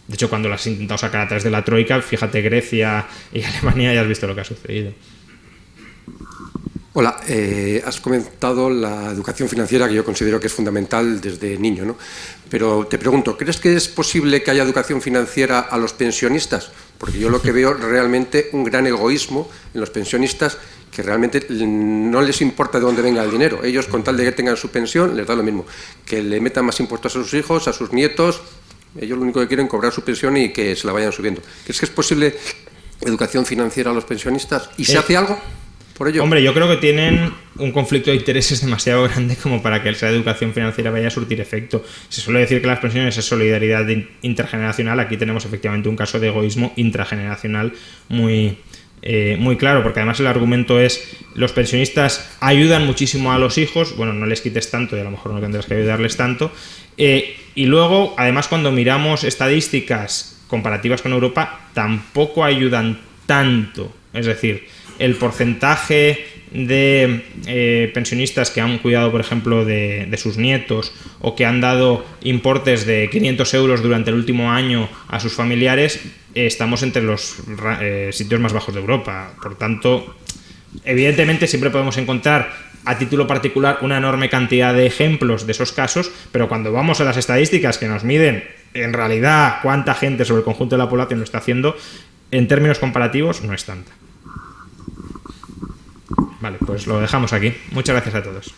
De hecho, cuando las has intentado sacar a través de la Troika, fíjate, Grecia y Alemania, ya has visto lo que ha sucedido. Hola, has comentado la educación financiera, que yo considero que es fundamental desde niño, ¿no? Pero te pregunto, ¿crees que es posible que haya educación financiera a los pensionistas? Porque yo lo que veo realmente un gran egoísmo en los pensionistas, que realmente no les importa de dónde venga el dinero. Ellos, con tal de que tengan su pensión, les da lo mismo. Que le metan más impuestos a sus hijos, a sus nietos. Ellos lo único que quieren es cobrar su pensión y que se la vayan subiendo. ¿Crees que es posible educación financiera a los pensionistas? ¿Y se hace algo por ello? Hombre, yo creo que tienen un conflicto de intereses demasiado grande como para que esa educación financiera vaya a surtir efecto. Se suele decir que las pensiones es solidaridad intergeneracional. Aquí tenemos efectivamente un caso de egoísmo intrageneracional muy claro, porque además el argumento es los pensionistas ayudan muchísimo a los hijos, bueno, no les quites tanto y a lo mejor no tendrás que ayudarles tanto, y luego además cuando miramos estadísticas comparativas con Europa tampoco ayudan tanto, es decir, el porcentaje de pensionistas que han cuidado, por ejemplo, de sus nietos o que han dado importes de 500 euros durante el último año a sus familiares, estamos entre los sitios más bajos de Europa. Por tanto, evidentemente siempre podemos encontrar a título particular una enorme cantidad de ejemplos de esos casos, pero cuando vamos a las estadísticas que nos miden en realidad cuánta gente sobre el conjunto de la población lo está haciendo, en términos comparativos no es tanta. Vale, pues lo dejamos aquí. Muchas gracias a todos.